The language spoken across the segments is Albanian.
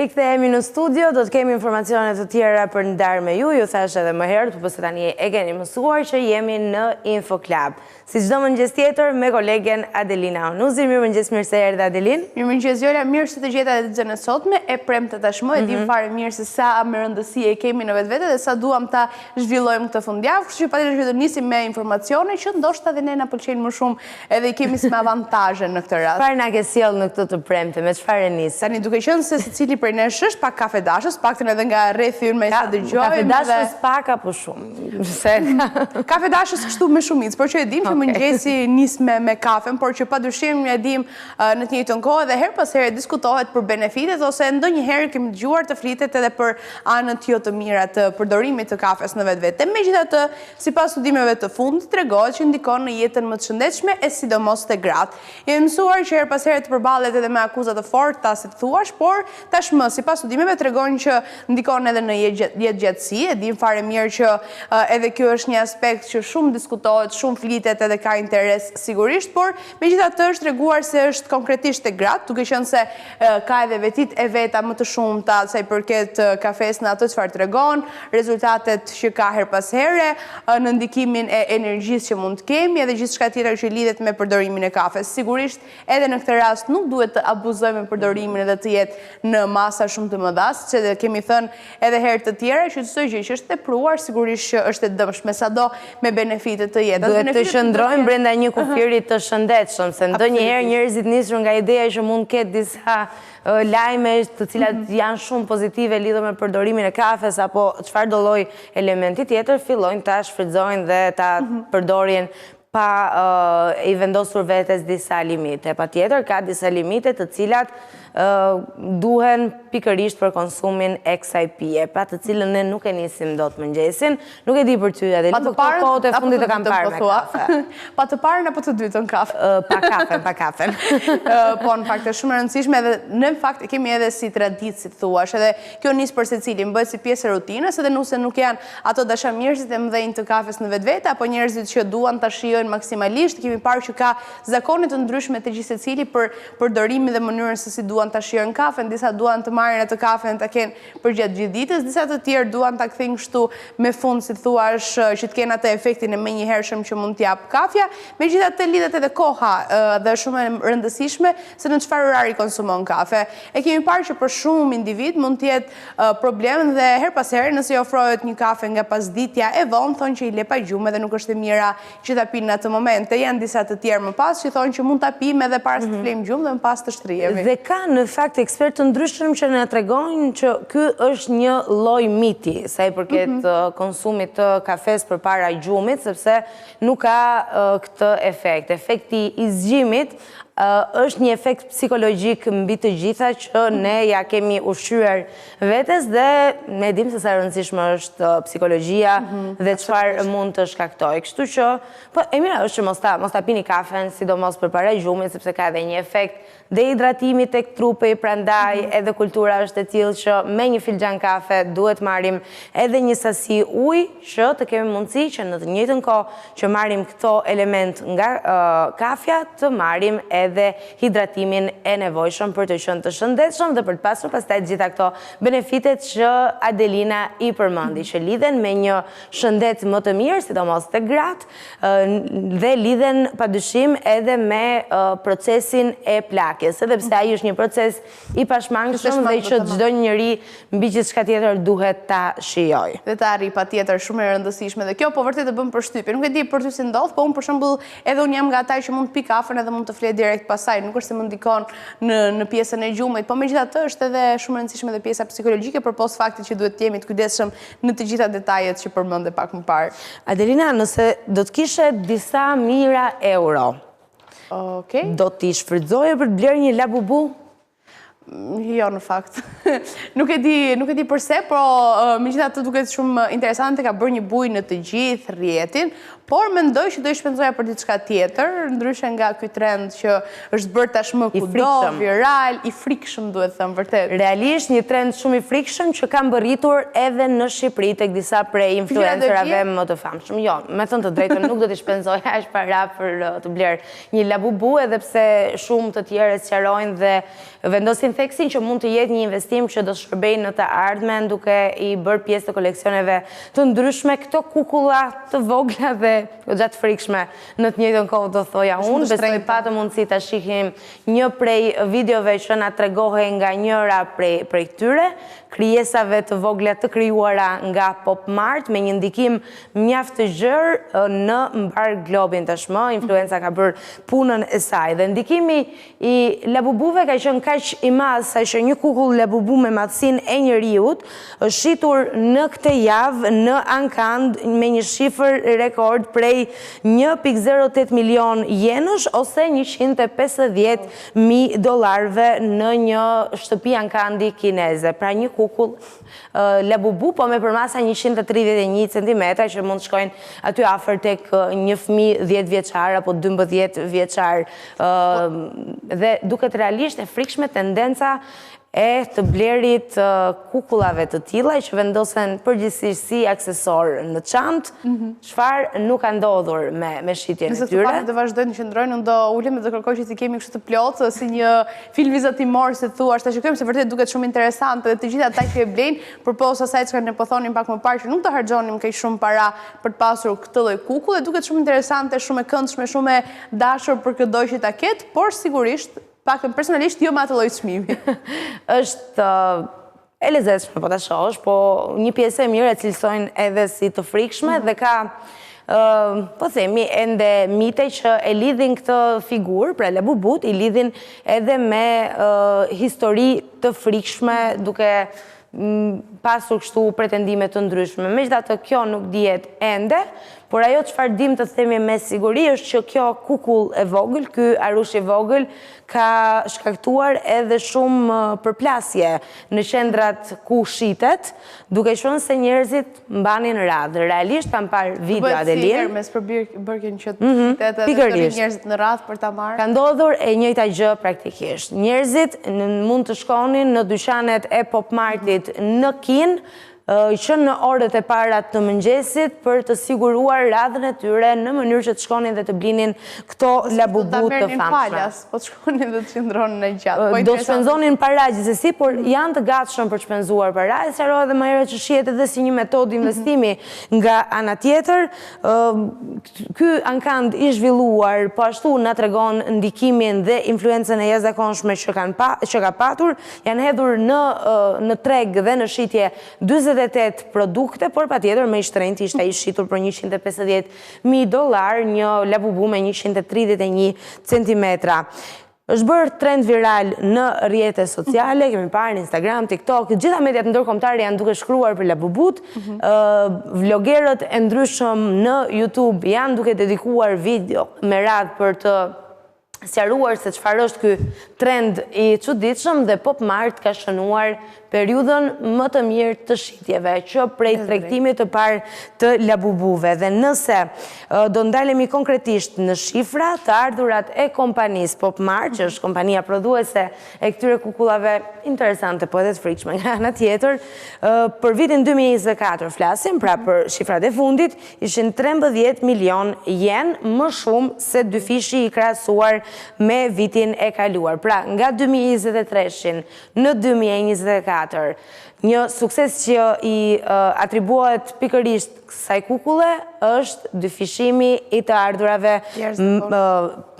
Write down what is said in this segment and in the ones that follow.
Rikthehemi në studio, do të kemi informacionet të tjera për ndarë me ju thash edhe më herët, por se tani e keni mësuar që jemi në InfoClub. Si çdo mëngjes tjetër me kolegen Adelina Onuzi. Mirëmëngjes, mirë se erdhe Adelin. Mirëmëngjes Jola, mirë se të gjeta edhe ditën e sotme, e premte tashmë, e dim fare mirë se sa me rëndësi e kemi në vetvete dhe sa duam ta zhvillojmë këtë fundjavë, kështu që patjetër që do nisim me informacione që ndoshta edhe ne na pëlqejnë më shumë edhe i kemi si me avantazhe në këtë rast. Çfarë na ke sjell në këtë të premte, me çfarë nis? Tani duke qenë se secili prej nesh është pak kafedashës, paktën edhe nga rrethi ynë me sa dëgjojmë. Kafedashës pak apo shumë? Kafedashës kështu me shumicë, por që e dim që mëngjesi nis me kafen, por që padyshim e dim në të njëjtën kohë dhe her pas here diskutohet për benefitet ose ndonjëherë kemi dëgjuar të flitet edhe për anët jo të mira të përdorimit të kafes në vetvete. Megjithatë, sipas studimeve të fundit tregohet që ndikon në jetën më të shëndetshme e sidomos te gratë. Jemi mësuar që her pas here të përballet edhe me akuza të forta, si thuash, por tashmë sipas studimeve tregon që ndikon edhe në jetëgjatësi. E dim fare mirë që edhe kjo është një aspekt që shumë diskutohet, shumë flitet edhe ka interes sigurisht, por megjithatë është treguar se është konkretisht te gratë, duke qenë se ka edhe vetit e veta më të shumta sa i përket kafes në ato çfarë tregon, rezultatet që ka her pas here, në ndikimin e energjisë që mund të kemi edhe gjithçka tjetër që lidhet me përdorimin e kafes. Sigurisht edhe në këtë rast nuk duhet të abuzojmë me përdorimin edhe të jetë në masa shumë të mëdha, që kemi thënë edhe herë të tjera që çdo gjë që është tepruar sigurisht që është e dëmshme, sado me benefite të jetës. Duhet të shndrojmë brenda një kufiri të shëndetshëm, se ndonjëherë njerëzit nisur nga ideja që mund ketë disa lajme të cilat janë shumë pozitive lidhur me përdorimin e kafes apo çfarëdo lloj elementi tjetër, fillojnë ta shfrytëzojnë dhe ta përdorin pa i vendosur vetes disa limite. Patjetër ka disa limite të cilat duhen pikërisht për konsumin e kësaj pije, pa të cilën ne nuk e nisim dot mëngjesin. Nuk e di për ty, Adelin, por këto kohët e fundit e kam parë me kafe. Pa të parën apo të dytën kafe? Pa kafen. Po, në fakt, është shumë e rëndësishme edhe në fakt e kemi edhe si traditë, si thuash, edhe kjo nis për secilin, bëhet si pjesë e rutinës, edhe nëse nuk janë ato dashamirësit e mëdhenj të kafes në vetvete, apo njerëzit që duan ta shijojnë maksimalisht, kemi parë që ka zakone të ndryshme të gjithë secili për përdorimin dhe mënyrën se si duan ta shijojnë kafen, disa duan të marrin atë kafen ta kenë përgjatë gjithë ditës, disa të tjerë duan ta kthejnë kështu me fund, si thuash, që të kenë atë efektin e menjëhershëm që mund t'jap kafja. Megjithatë lidhet edhe koha dhe është shumë e rëndësishme se në çfarë orari konsumon kafe. E kemi parë që për shumë individ mund të jetë problem dhe her pas here nëse i ofrohet një kafe nga pasditja e vonë, thonë që i le pa gjumë dhe nuk është e mira që ta pinë në atë moment. Janë disa të tjerë më pas që thonë që mund ta pimë edhe para se të flejmë gjumë dhe më pas të shtrihemi. Dhe ka në fakt ekspertë të ndryshëm që na tregojnë që ky është një lloj miti sa i përket konsumit të kafes përpara gjumit, sepse nuk ka këtë efekt. Efekti i zgjimit është një efekt psikologjik mbi të gjitha që ne ja kemi ushqyer vetes dhe ne dim se sa rëndësishme është psikologjia dhe çfarë mund të shkaktojë. Kështu që, po e mira është që mos ta pini kafen sidomos përpara gjumit, sepse ka edhe një efekt dehidratimi tek trupi, prandaj edhe kultura është e tillë që me një filxhan kafe duhet marrim edhe një sasi ujë që të kemi mundësi që në të njëjtën kohë që marrim këto element nga kafja të marrim edhe hidratimin e nevojshëm për të qenë të shëndetshëm dhe për të pasur pastaj gjitha këto benefitet që Adelina i përmendi, që lidhen me një shëndet më të mirë, sidomos te gratë, dhe lidhen padyshim edhe me procesin e plakës. Edhe pse ai është një proces i pashmangshëm dhe që çdo njeri mbi gjithçka tjetër duhet ta shijojë. Dhe ta arrijë patjetër shumë e rëndësishme dhe kjo po vërtet e bën përshtypje. Nuk e di për ty si ndodh, po unë për shembull edhe unë jam nga ata që mund të pi kafen edhe mund të flet direkt pasaj, nuk është se më ndikon në pjesën e gjumit, po megjithatë është edhe shumë e rëndësishme dhe pjesa psikologjike përpos faktit që duhet të jemi të kujdesshëm në të gjitha detajet që përmendë pak më parë. Adelina, nëse do të kishe disa mijëra euro, do t'i shfrytëzoje për të blerë një labubu? Jo, në fakt. Nuk e di përse, po megjithatë duket shumë interesante, ka bërë një bujë në të gjithë rrjetin, por mendoj që do i shpenzoja për diçka tjetër, ndryshe nga ky trend që është bërë tashmë kudo, viral, i frikshëm duhet thënë vërtet. Realisht një trend shumë i frikshëm që kam bërritur edhe në Shqipëri tek disa prej influencerave më të famshëm. Jo, me thënë të drejtën nuk do t'i shpenzoja aq para për të bler një labubu, edhe pse shumë të tjerë sqarojnë dhe vendosin theksin që mund të jetë një investim që do shërbejnë në të ardhmen duke i bërë pjesë të koleksioneve të ndryshme këto kukulla të vogla dhe gjatë frikshme. Në të njëjtën kohë do thoja unë, besoj patë mundësi ta shihim një prej videove që na tregohej nga njëra prej këtyre krijesave të vogla të krijuara nga Pop Mart me një ndikim mjaft të gjerë në mbar globin tashmë. Influenca ka bërë punën e saj dhe ndikimi i labubuve ka qenë kaq i madh sa që një kukull labubu me madhsinë e njeriut është shitur në këtë javë në Ankand me një shifër rekord prej 1.08 milion yenësh ose $150.000 në një shtëpi Ankandi kineze. Pra një kukull labubu, po me përmasa 131 cm që mund të shkojnë aty afër tek një fëmijë 10 vjeçar apo 12 vjeçar. Dhe duket realisht e frikshme tendenca e të blerit kukullave të tilla që vendosen përgjithsisht si aksesor në çantë, çfarë nuk ka ndodhur me shitjen e tyre. Nëse të vazhdojnë të qëndrojnë, unë do ulem dhe kërkoj që ti kemi kështu të plotë si një film vizatimor, si thua, ta shikojmë se vërtet duket shumë interesante dhe të gjithë ata që e blejnë, përpos asaj çka ne po thonim pak më parë që nuk të harxhonim kaq shumë para për të pasur këtë lloj kukulle, duket shumë interesante, shumë e këndshme, shumë e dashur për çdo që ta ketë, por sigurisht paktën personalisht jo me atë lloj çmimi. Është e lezetshme po ta shohësh, po një pjesë e mirë e cilësojnë edhe si të frikshme dhe ka po themi ende mite që e lidhin këtë figurë, pra labubut, i lidhin edhe me histori të frikshme duke pasur kështu pretendime të ndryshme. Megjithatë kjo nuk dihet ende, por ajo çfarë dim të themi me siguri është që kjo kukull e vogël, ky arush i vogël, ka shkaktuar edhe shumë përplasje në qendrat ku shitet, duke qenë se njerëzit mbanin radhë. Realisht kam parë video Adelin. Mes bërkën që të shitet edhe njerëzit në radhë për ta marrë. Ka ndodhur e njëjta gjë praktikisht. Njerëzit mund të shkonin në dyqanet e Pop Martit në Kin, që në orët e para të mëngjesit për të siguruar radhën e tyre në mënyrë që të shkonin dhe të blinin këto labubu të famshme. Po të shkonin dhe të qëndronin në gjatë. Do të shpenzonin para gjithsesi, por janë të gatshëm për të shpenzuar para. E sqaroj edhe më herët që shihet edhe si një metodë investimi nga ana tjetër. Ky Ankand i zhvilluar, po ashtu na tregon ndikimin dhe influencën e jashtëzakonshme që ka patur. Janë hedhur në treg dhe në shitje 28 produkte, por patjetër me i shtrenjtë ishte i shitur për $150.000, një labubu me 131 cm. Është bërë trend viral në rrjetet sociale, kemi parë në Instagram, TikTok, gjitha mediat ndërkombëtare janë duke shkruar për labubut, vlogerët e ndryshëm në YouTube janë duke dedikuar video me radhë për të sqaruar se çfarë është ky trend i çuditshëm dhe Pop Mart ka shënuar periudhën më të mirë të shitjeve, që prej tregtimit të parë të labubuve. Dhe nëse do ndalemi konkretisht në shifra, të ardhurat e kompanisë Pop Mart, që është kompania prodhuese e këtyre kukullave interesante, po edhe të frikshme nga ana tjetër, për vitin 2024 flasim, pra për shifrat e fundit, ishin 13 milion yen, më shumë se dyfishi i krahasuar me vitin e kaluar. Pra, nga 2023 në 2024, një sukses që i atribuohet pikërisht kësaj kukulle është dyfishimi i të ardhurave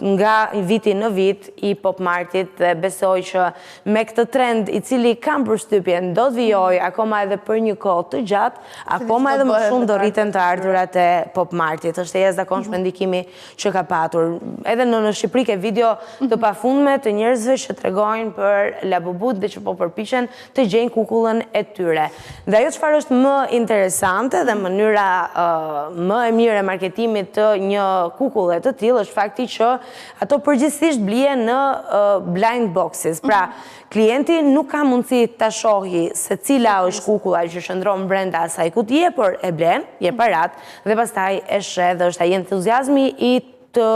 nga viti në vit i Pop Martit dhe besoj që me këtë trend i cili kam përshtypjen do të vijoj akoma edhe për një kohë të gjatë, akoma edhe më shumë do rriten të ardhurat e Pop Martit. Është e jashtëzakonshme ndikimi që ka patur. Edhe në Shqipëri ke video të pafundme të njerëzve që tregojnë për labubut dhe që po përpiqen të gjejnë kukullën e tyre. Dhe ajo çfarë është më interesante dhe mënyra më e mirë e marketimit të një kukulle të tillë është fakti që ato përgjithsisht blihen në blind boxes. Pra, klienti nuk ka mundësi ta shohë se cila është kukulla që shndron brenda asaj kutije, por e blen, jep parat dhe pastaj e sheh dhe është ai entuziazmi i të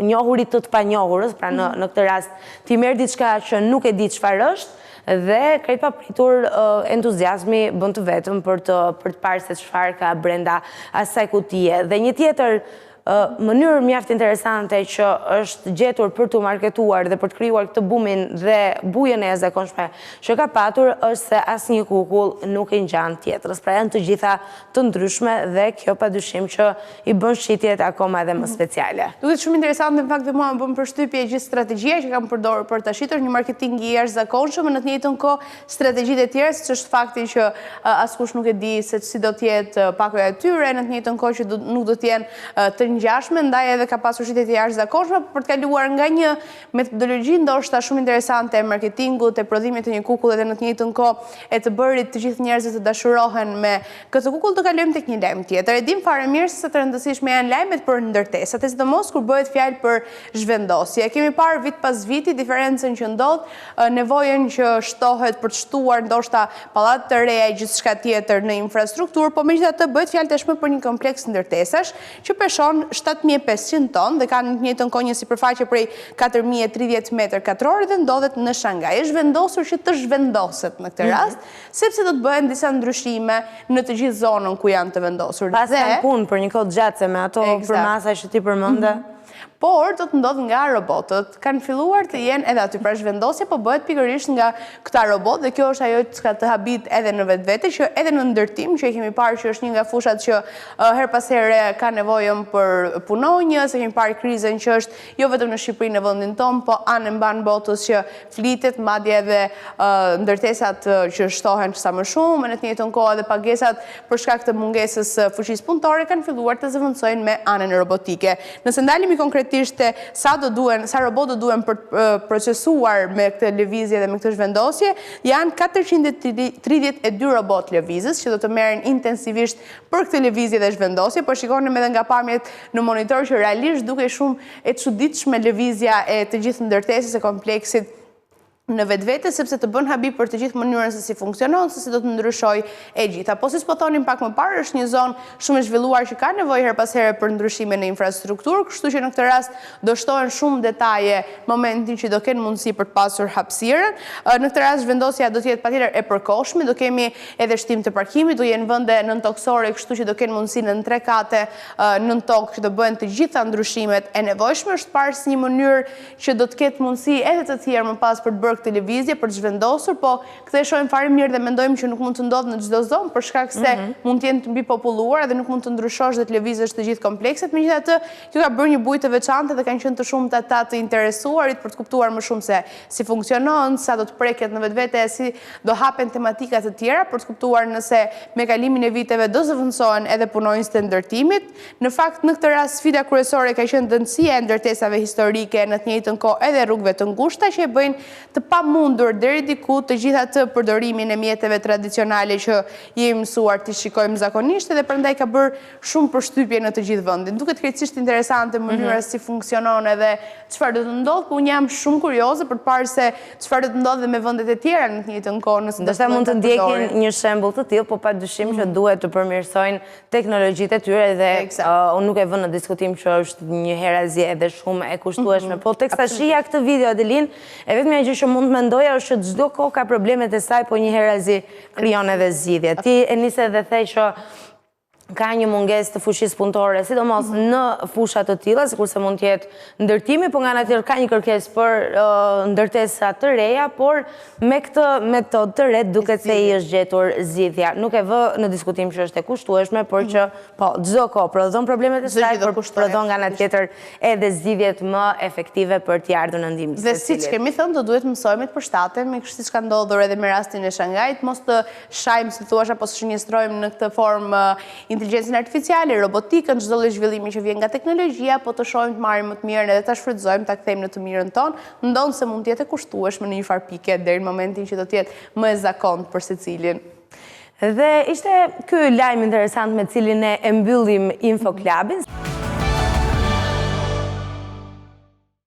njohurit të panjohurës, pra në këtë rast ti merr diçka që nuk e di çfarë është dhe krejt papritur entuziazmi bën të vetëm për të parë se çfarë ka brenda asaj kutije. Dhe një tjetër mënyrë mjaft interesante që është gjetur për të marketuar dhe për të krijuar këtë bumin dhe bujën e jashtëzakonshme që ka patur është se asnjë kukull nuk i ngjan tjetrës. Pra janë të gjitha të ndryshme dhe kjo padyshim që i bën shitjet akoma edhe më speciale. Duket shumë interesante, në fakt dhe mua më bën përshtypje gjithë strategjia që kam përdorur për ta shitur një marketing i jashtëzakonshëm, në të njëjtën kohë strategjitë e tjera, siç është fakti që askush nuk e di se si do të jetë pakoja e tyre, në të njëjtën kohë që nuk do të jenë të ngjashme, ndaj edhe ka pasur shitje të jashtëzakonshme për të kaluar nga një metodologji ndoshta shumë interesante e marketingut, e prodhimit të një kukulli dhe në të njëjtën kohë e të bërit të gjithë njerëzit të dashurohen me këtë kukull, të kalojmë tek një lajm tjetër. E dim fare mirë se të rëndësishme janë lajmet për ndërtesat, sidomos kur bëhet fjalë për zhvendosje. Kemi parë vit pas viti diferencën që ndodh, nevojën që shtohet për të shtuar ndoshta pallate të reja e gjithçka tjetër në infrastrukturë, por megjithatë bëhet fjalë tashmë për një kompleks ndërtesash që peshon 7500 ton dhe ka në të njëjtën kohë një sipërfaqe prej 4030 m2 dhe ndodhet në Shangaj. Është vendosur që të zhvendoset në këtë rast, sepse do të bëhen disa ndryshime në të gjithë zonën ku janë të vendosur. Pas kanë punë për një kohë gjatë me ato përmasa që ti përmende. Por do të ndodh nga robotët. Kanë filluar të jenë edhe aty, pra zhvendosja po bëhet pikërisht nga këta robot dhe kjo është ajo që ka të habit edhe në vetvete, që edhe në ndërtim, që e kemi parë që është një nga fushat që her pas here ka nevojën për punonjës, e kemi parë krizën që është jo vetëm në Shqipëri në vendin tonë, po anë mban botës që flitet, madje edhe ndërtesat që shtohen sa më shumë, në të njëjtën kohë edhe pagesat për shkak të mungesës fuqisë punëtore kanë filluar të zëvendësojnë me anën robotike. Nëse ndalemi konkretisht sa robot do duhen për procesuar me këtë lëvizje dhe me këtë zhvendosje, janë 432 robot lëvizës që do të merren intensivisht për këtë lëvizje dhe zhvendosje, por shikonim edhe nga pamjet në monitor që realisht duke shumë e çuditshme lëvizja e të gjithë ndërtesës e kompleksit në vetvete, sepse të bën habi për të gjithë mënyrën se si funksionon, se si do të ndryshoj e gjitha. Po si po thonim pak më parë, është një zonë shumë e zhvilluar që ka nevojë her pas here për ndryshime në infrastrukturë, kështu që në këtë rast do shtohen shumë detaje momentin që do kenë mundësi për të pasur hapësirën. Në këtë rast zhvendosja do të jetë patjetër e përkohshme, do kemi edhe shtim të parkimit, do jenë vende nëntokësore, kështu që do kenë mundësi në 3 kate nën tokë që do bëhen të gjitha ndryshimet e nevojshme. Është parë si një mënyrë që do të ketë mundësi edhe të tjerë më pas për të bërë televizje për të zhvendosur, po këtë e shohim fare mirë dhe mendojmë që nuk mund të ndodhë në çdo zonë për shkak se mund të jenë të mbi populluara dhe nuk mund të ndryshosh dhe të lëvizësh të gjithë komplekset. Megjithatë, kjo ka bërë një bujë të veçantë dhe kanë qenë të shumtë ata të interesuarit për të kuptuar më shumë se si funksionon, sa do të preket në vetvete, si do hapen tematika të tjera për të kuptuar nëse me kalimin e viteve do zëvendësohen edhe punonjësit e ndërtimit. Në fakt, në këtë rast sfida kryesore ka qenë dënësia e ndërtesave historike, në të njëjtën kohë edhe rrugëve të ngushta që e bëjnë të pamundur deri diku të gjitha të përdorimin e mjeteve tradicionale që jemi mësuar të shikojmë zakonisht dhe prandaj ka bërë shumë përshtypje në të gjithë vendin. Duket krejtësisht interesante mënyra si funksionon edhe çfarë do të ndodhë, por unë jam shumë kurioze për të parë se çfarë do të ndodhë me vendet e tjera në të njëjtën kohë. Ndoshta mund të ndjekin një shembull të tillë, po padyshim që duhet të përmirësojnë teknologjitë e tyre dhe unë nuk e vënë në diskutim që është një herazi edhe shumë e kushtueshme. Po teksa shija këtë video, Adelin, e vetmja gjë që mund të mendoja është që çdo kohë ka problemet e saj, po një herazi krijon edhe zgjidhje. Ti e nisi dhe the që ka një mungesë të fuqisë punëtore, sidomos në fusha të tilla, sikurse mund të jetë ndërtimi, por nga ana tjetër ka një kërkesë për ndërtesa të reja, por me këtë metodë të re duket se i është gjetur zgjidhja. Nuk e vë në diskutim që është e kushtueshme, por që po çdo kohë prodhon problemet e saj, por prodhon nga ana tjetër edhe zgjidhjet më efektive për të ardhur në ndihmë. Dhe siç kemi thënë, do duhet mësojmë të përshtatemi, kështu siç ka ndodhur edhe me rastin e Shangajit, mos të shajmë, si thua, apo të shënjestrojmë në këtë formë inteligjencën artificiale, robotikën, çdo lloj zhvillimi që vjen nga teknologjia, po të shohim të marrim më të mirën edhe ta shfrytëzojmë, ta kthejmë në të mirën tonë, ndonë se mund të jetë e kushtueshme në një farë pike deri në momentin që do të jetë më e zakontë për secilin. Dhe ishte ky lajm interesant me cilin e mbyllim Info Clubin.